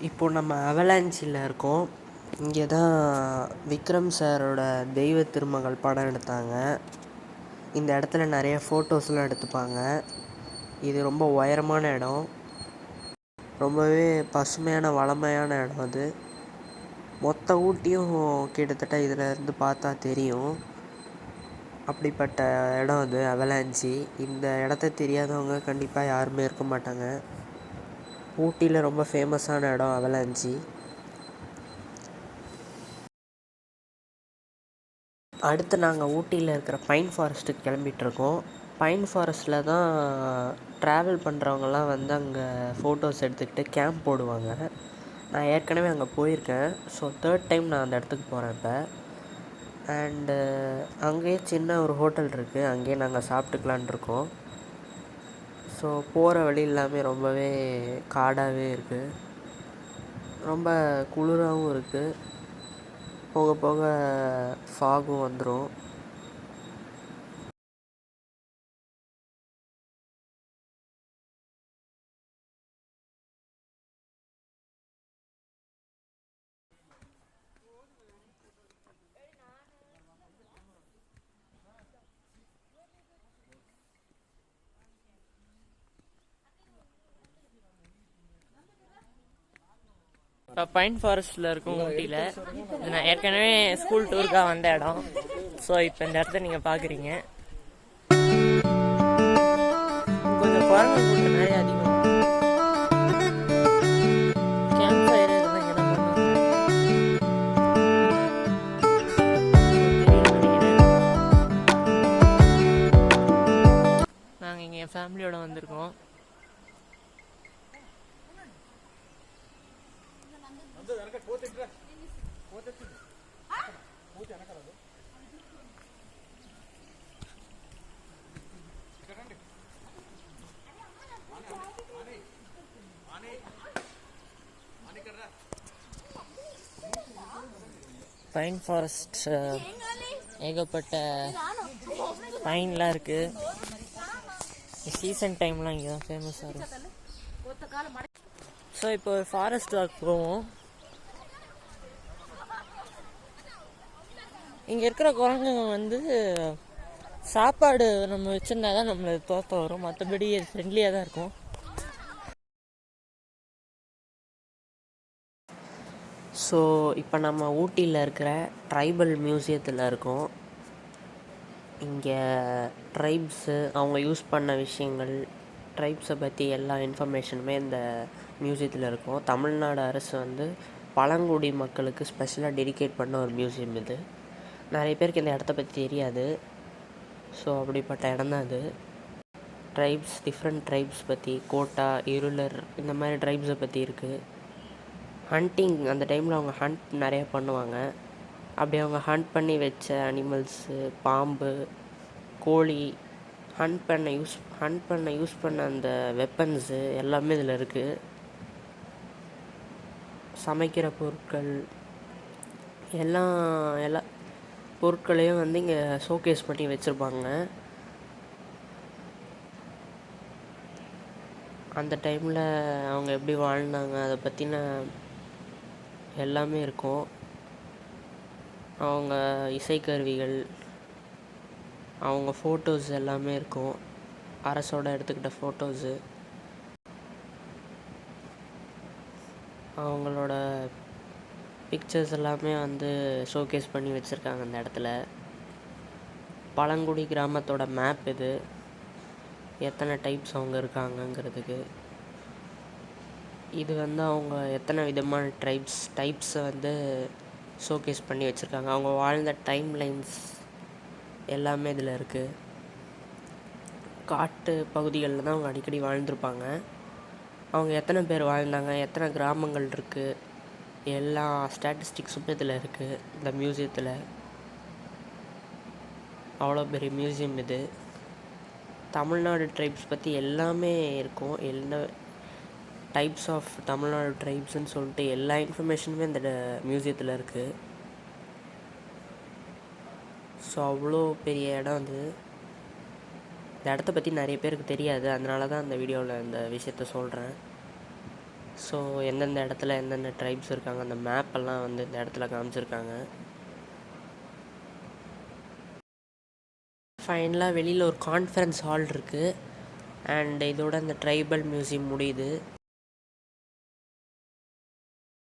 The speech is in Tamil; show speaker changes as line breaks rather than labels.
இப்போது நம்ம அவலாஞ்சியில் இருக்கோம். இங்கே தான் விக்ரம் சாரோட தெய்வ திருமகள் படம் எடுத்தாங்க. இந்த இடத்துல நிறைய ஃபோட்டோஸ்லாம் எடுத்துப்பாங்க. இது ரொம்ப உயரமான இடம், ரொம்பவே பசுமையான வளமையான இடம். அது மொத்த ஊட்டியும் கிட்டத்தட்ட இதில் இருந்து பார்த்தா தெரியும். அப்படிப்பட்ட இடம் அது அவலாஞ்சி. இந்த இடத்த தெரியாதவங்க கண்டிப்பாக யாருமே இருக்க மாட்டாங்க. ஊட்டியில் ரொம்ப ஃபேமஸான இடம் அவலாஞ்சி. அடுத்து நாங்கள் ஊட்டியில் இருக்கிற பைன் ஃபாரஸ்ட்டுக்கு கிளம்பிகிட்ருக்கோம். பைன் ஃபாரஸ்ட்டில் தான் ட்ராவல் பண்ணுறவங்கலாம் வந்து அங்கே ஃபோட்டோஸ் எடுத்துக்கிட்டு கேம்ப் போடுவாங்க. நான் ஏற்கனவே அங்கே போயிருக்கேன். ஸோ 3rd டைம் நான் அந்த இடத்துக்கு போகிறேன் இப்போ. அண்டு அங்கேயே சின்ன ஒரு ஹோட்டல் இருக்குது, அங்கேயே நாங்கள் சாப்பிட்டுக்கலான் இருக்கோம். ஸோ போகிற வழி எல்லாமே ரொம்பவே காடாகவே இருக்குது, ரொம்ப குளிராகவும் இருக்குது. போக போக ஃபாகும் வந்துடும். இப்போ பைன் ஃபாரஸ்ட்டில் இருக்கும் ஊட்டியில். இது நான் ஏற்கனவே ஸ்கூல் டூருக்காக வந்த இடம். ஸோ இப்போ இந்த இடத்த நீங்கள் பார்க்குறீங்க. கொஞ்சம் குரங்கு கூட்டம் நிறைய அதிகம். கேம்ப் ஃபயர் இதெல்லாம் இங்கே தான் பண்ணுவாங்க. நாங்கள் இங்கே என் ஃபேமிலியோட வந்திருக்கோம். பைன் ஃபாரஸ்ட் ஏகப்பட்ட பைன்லாம் இருக்குது. சீசன் டைம்லாம் இங்கே தான் ஃபேமஸாக இருக்கும். ஸோ இப்போ ஒரு ஃபாரஸ்ட் வாக் போவோம். இங்கே இருக்கிற குரங்குங்க வந்து சாப்பாடு நம்ம வச்சுருந்தா தான் நம்மளை தோற்ற வரும், மற்றபடி ஃப்ரெண்ட்லியாக தான் இருக்கும். ஸோ இப்போ நம்ம ஊட்டியில் இருக்கிற ட்ரைபல் மியூசியத்தில் இருக்கோம். இங்கே ட்ரைப்ஸு அவங்க யூஸ் பண்ண விஷயங்கள், ட்ரைப்ஸை பற்றி எல்லா இன்ஃபர்மேஷனுமே இந்த மியூசியத்தில் இருக்கும். தமிழ்நாடு அரசு வந்து பழங்குடி மக்களுக்கு ஸ்பெஷலாக டெடிகேட் பண்ண ஒரு மியூசியம் இது. நிறைய பேருக்கு இந்த இடத்த பற்றி தெரியாது. ஸோ அப்படிப்பட்ட இடம் தான் அது. ட்ரைப்ஸ், டிஃப்ரெண்ட் ட்ரைப்ஸ் பற்றி, கோட்டா, இருளர், இந்த மாதிரி ட்ரைப்ஸை பற்றி இருக்குது. ஹண்டிங், அந்த டைமில் அவங்க ஹண்ட் நிறைய பண்ணுவாங்க. அப்படி அவங்க ஹண்ட் பண்ணி வச்ச அனிமல்ஸு, பாம்பு, கோழி, ஹண்ட் பண்ண யூஸ் பண்ண அந்த வெப்பன்ஸு எல்லாமே இதில் இருக்குது. சமைக்கிற பொருட்கள் எல்லா பொருட்களையும் வந்து இங்கே ஷோகேஸ் பண்ணி வச்சுருப்பாங்க. அந்த டைமில் அவங்க எப்படி வாழ்ந்தாங்க அதை பற்றின எல்லாமே இருக்கும். அவங்க இசைக்கருவிகள், அவங்க ஃபோட்டோஸ் எல்லாமே இருக்கும், அரசோட எடுத்துக்கிட்ட ஃபோட்டோஸு, அவங்களோட பிக்சர்ஸ் எல்லாமே வந்து ஷோகேஸ் பண்ணி வச்சுருக்காங்க அந்த இடத்துல. பழங்குடி கிராமத்தோட மேப் இது, எத்தனை டைப்ஸ் அவங்க இருக்காங்கங்கிறதுக்கு. இது வந்து அவங்க எத்தனை விதமான டைப்ஸை வந்து ஷோகேஸ் பண்ணி வச்சுருக்காங்க. அவங்க வாழ்ந்த டைம் லைன்ஸ் எல்லாமே இதில் இருக்குது. காட்டு பகுதிகளில் தான் அவங்க அடிக்கடி வாழ்ந்துருப்பாங்க. அவங்க எத்தனை பேர் வாழ்ந்தாங்க, எத்தனை கிராமங்கள் இருக்குது, எல்லா ஸ்டாட்டிஸ்டிக்ஸுமே இதில் இருக்குது இந்த மியூசியத்தில். அவ்வளோ பெரிய மியூசியம் இது. தமிழ்நாடு ட்ரைப்ஸ் பற்றி எல்லாமே இருக்கும். என்ன டைப்ஸ் ஆஃப் தமிழ்நாடு ட்ரைப்ஸ்ன்னு சொல்லிட்டு எல்லா இன்ஃபர்மேஷனுமே இந்த மியூசியத்தில் இருக்குது. ஸோ அவ்வளோ பெரிய இடம் அது. இந்த இடத்த பற்றி நிறைய பேருக்கு தெரியாது, அதனால தான் அந்த வீடியோவில் இந்த விஷயத்த சொல்கிறேன். ஸோ எந்தெந்த இடத்துல எந்தெந்த ட்ரைப்ஸ் இருக்காங்க அந்த மேப்பெல்லாம் வந்து இந்த இடத்துல காமிச்சிருக்காங்க. ஃபைனலாக வெளியில் ஒரு கான்ஃபரன்ஸ் ஹால் இருக்குது. அண்ட் இதோட இந்த ட்ரைபல் மியூசியம் முடியுது.